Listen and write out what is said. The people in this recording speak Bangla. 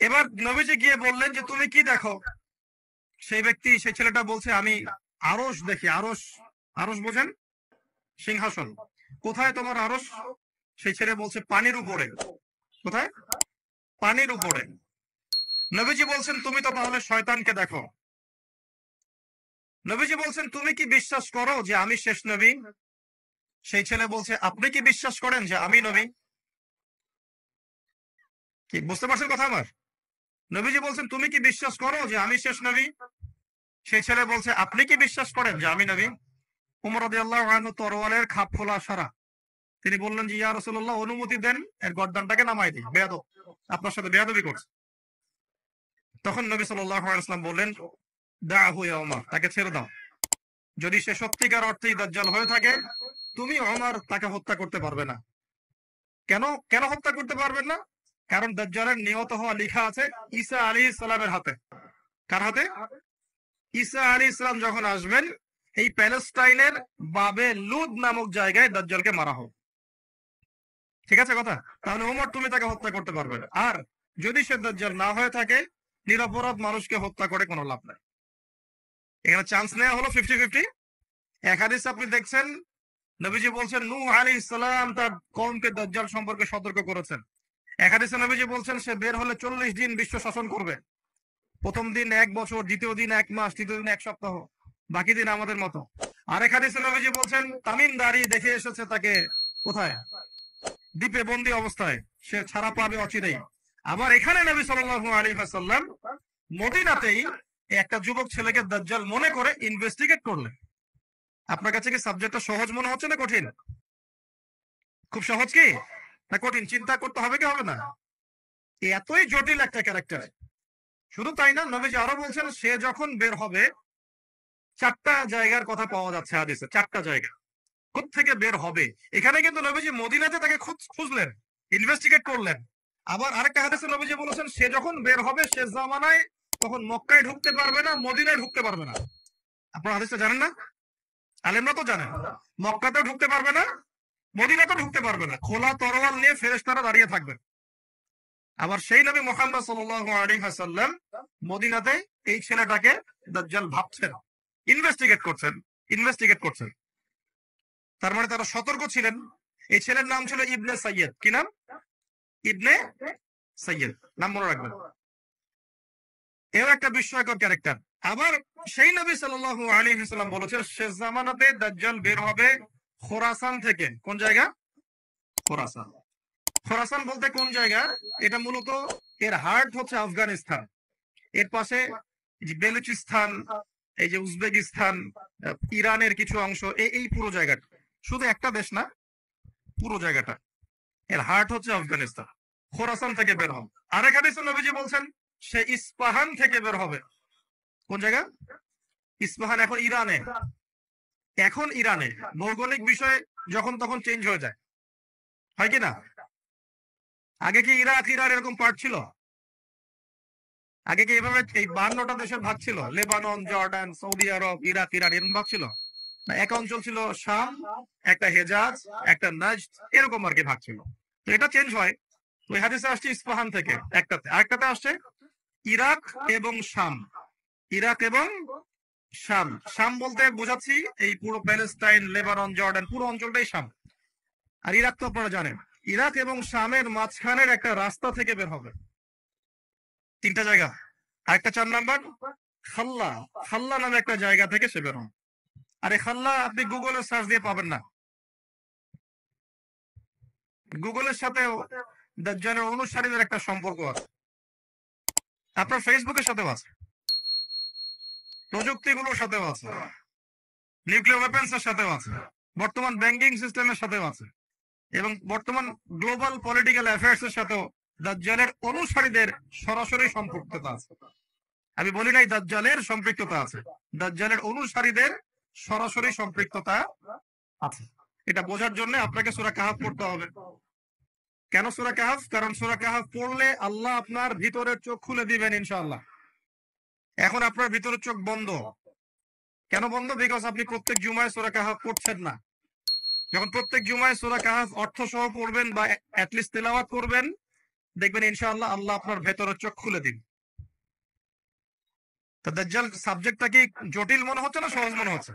এবার নবীজি গিয়ে বললেন যে তুমি কি দেখো? সেই ছেলেটা বলছে আমি আরশ দেখি। আরশ, আরশ বোঝেন? সিংহাসন। কোথায় তোমার আরশ? সেই ছেলে বলছে পানির উপরে। কোথায়? পানির উপরে। নবীজি বলছেন তুমি তো তাহলে শয়তানকে দেখো। নবীজি বলছেন তুমি কি বিশ্বাস করো যে আমি শেষ নবী? সেই ছেলে বলছে আপনি কি বিশ্বাস করেন যে আমি নবী? কি বুঝতে পারছেন কথা আমার? নবীজি বলছেন তুমি কি বিশ্বাস করো যে আমি শেষ নবী? সেই ছেলে বলছে আপনি কি বিশ্বাস করেন যে আমি নবী? উমর রাদিয়াল্লাহু আনহু তরোয়ালের খাপ খোলা সারা। তিনি বললেন যে ইয়া রাসূলুল্লাহ অনুমতি দেন, এর গর্দানটাকে নামাই দিই, বেয়াদব, আপনার সাথে বেয়াদবি করছে। তখন নবী সাল্লাল্লাহু আলাইহি ওয়াসাল্লাম বললেন দাহু ইয়া উমর, তাকে ছেড়ে দাও। যদি সে সত্যিকার অর্থেই দাজ্জাল হয়ে থাকে, তুমি ওমর তাকে হত্যা করতে পারবে না। কেন? কেন হত্যা করতে পারবেন না? কারণ দাজ্জালের নিহত হওয়া লেখা আছে ঈসা আলাইহিস সালামের হাতে। কার হাতে? ঈসা আলাইহিস সালাম যখন আসবেন, এই প্যালেস্টাইনের বাবে লুদ নামক জায়গায় দাজ্জালকে মারা হবে। ঠিক আছে কথা? তাহলে ওমর তুমি তাকে হত্যা করতে পারবে না। আর যদি সে দাজ্জাল না হয়ে থাকে, নিরপরাধ মানুষকে হত্যা করে কোনো লাভ নাই। এখানে চান্স নেওয়া হলো 50-50। এক হাদিস আপনি দেখছেন নবীজি বলছেন নূহ আলাইহিস সালাম তার কওমকে দাজ্জাল সম্পর্কে সতর্ক করেছেন। এক হাদিসে নবীজি বলছেন সে বের হলে 40 দিন বিশ্ব শাসন করবে। প্রথম দিন 1 বছর, দ্বিতীয় দিন 1 মাস, তৃতীয় দিন 1 সপ্তাহ, বাকি দিন আমাদের মতো। আরেক হাদিসে নবীজি বলছেন তামিমদারি দেখে এসেছে তাকে কোথায়? দ্বীপে বন্দী অবস্থায়, সে ছাড়া পাবে অচিরেই। আবার এখানে নবী সাল্লাল্লাহু আলাইহি ওয়াসাল্লাম মদিনাতেই একটা যুবক ছেলেকে দাজ্জাল মনে করে ইনভেস্টিগেট করলেন। আপনার কাছে কি সাবজেক্টটা সহজ মনে হচ্ছে না কঠিন? খুব সহজ কি না কঠিন? চিন্তা করতে হবে কি হবে না? এতই জটিল একটা ক্যারেক্টার। শুধু তাই না, নবীজি আরো বলছেন সে যখন বের হবে, 4টা জায়গার কথা পাওয়া যাচ্ছে হাদিসে। 4টা জায়গা কোত্থেকে বের হবে। এখানে কিন্তু নবীজি মদিনাতে তাকে খুঁজলেন, ইনভেস্টিগেট করলেন। আবার আরেকটা হাদিসে নবীজি বলেছেন সে যখন বের হবে শেষ জামানায়, তখন মক্কায় ঢুকতে পারবে না, মদিনায় ঢুকতে পারবে না। আপনারা হাদিসটা জানেন না? আলেমরা তো জানেন। মক্কাতেও ঢুকতে পারবে না, মদিনাতেও ঢুকতে পারবে না। খোলা তরোয়াল নিয়ে ফেরেশতারা দাঁড়িয়ে থাকবেন। আবার সেই নবী মুহাম্মদ সাল্লাল্লাহু আলাইহি ওয়াসাল্লাম মদিনাতে এই ছেলেটাকে দাজ্জাল ভাবছেন, ইনভেস্টিগেট করছেন। তার মানে তারা সতর্ক ছিলেন। এই ছেলের নাম ছিল ইবনে সাইয়্যিদ। কি নাম? ইবনে সাইয়্যিদ, নাম মনে রাখবেন। এও একটা বিস্ময়কর ক্যারেক্টার। আবার সেই নবী সাল্লাল্লাহু আলাইহি ওয়াসাল্লাম বলেছেন শেষ জামানাতে দাজ্জাল বের হবে খোরাসান থেকে। কোন জায়গা? খোরাসান। খোরাসান বলতে কোন জায়গা? এটা মূলত এর হার্ট হচ্ছে আফগানিস্তান, এর পাশে যে বেলুচিস্তান, এই যে উজবেকিস্তান, ইরানের কিছু অংশ, এই পুরো জায়গাটা, শুধু একটা দেশ না, পুরো জায়গাটা এর হার্ট হচ্ছে আফগানিস্তান। খোরাসান থেকে বের হবে। আরেক হাদিসে নবীজি বলছেন সে ইস্পাহান থেকে বের হবে। কোন জায়গা? ইস্পাহান এখন ইরানে। এখন ইরানে ভৌগোলিক বিষয় যখন তখন চেঞ্জ হয়ে যায়, হয় কি না? আগে কি ইরাক ইরান এরকম পার্ট ছিল? আগে কি এভাবে এই 52টা দেশের ভাগ ছিল? লেবানন, জর্ডান, সৌদি আরব, ইরাক ইরান এরকম ভাগ ছিল না? এক অঞ্চল ছিল শাম, একটা হেজাজ, একটা নাজদ, এরকম আর কি ভাগ ছিল। তো এটা চেঞ্জ হয়। ওই হাদিসে আসছে ইস্পাহান থেকে একটাতে, আরেকটাতে আসছে ইরাক এবং শাম। ইরাক এবং শাম। শাম বলতে বোঝাচ্ছি এই পুরো প্যালেস্টাইন, লেবানন, জর্ডান, পুরো অঞ্চলটাই শাম। আর ইরাক তো আপনারা জানেন। ইরাক এবং শামের মাঝখানের একটা রাস্তা থেকে বের হবে। 3টা জায়গা। আরেকটা 4 নাম্বার খাল্লা। খাল্লা নামে একটা জায়গা থেকে সে বের হবে। আর এই খাল্লা আপনি গুগলে সার্চ দিয়ে পাবেন না। গুগলের সাথে দাজ্জালের অনুসারীদের একটা সম্পর্ক আছে, আপনার ফেসবুকের সাথেও আছে, প্রযুক্তিগুলোর সাথেও আছে, নিউক্লিয়ার ওয়েপন্স এর সাথেও আছে, বর্তমান ব্যাংকিং সিস্টেমের সাথেও আছে, এবং বর্তমান গ্লোবাল পলিটিক্যাল অ্যাফেয়ার্স এর সাথেও দাজ্জালের অনুসারীদের সরাসরি সম্পৃক্ততা আছে। আমি বলি নাই দাজ্জালের সম্পৃক্ততা আছে, দাজ্জালের অনুসারীদের সরাসরি সম্পৃক্ততা আছে। এটা বোঝার জন্য আপনাকে সূরা কাহাফ পড়তে হবে। কেন সূরা কাহাফ? কারণ সূরা কাহাফ পড়লে আল্লাহ আপনার ভিতরের চোখ খুলে দিবেন ইনশাআল্লাহ। এখন আপনার ভিতরের চোখ বন্ধ। কেন বন্ধ? বিকজ আপনি প্রত্যেক জুমায় সূরা কাহাফ পড়ছেন না। যখন প্রত্যেক জুমায় সূরা কাহাফ অর্থ সহ পড়বেন বা অ্যাটলিস্ট তেলাওয়াত করবেন, দেখবেন ইনশাআল্লাহ আল্লাহ আপনার ভেতরের চোখ খুলে দিন। তো দাজ্জাল সাবজেক্টটা কি জটিল মনে হচ্ছে না সহজ মনে হচ্ছে?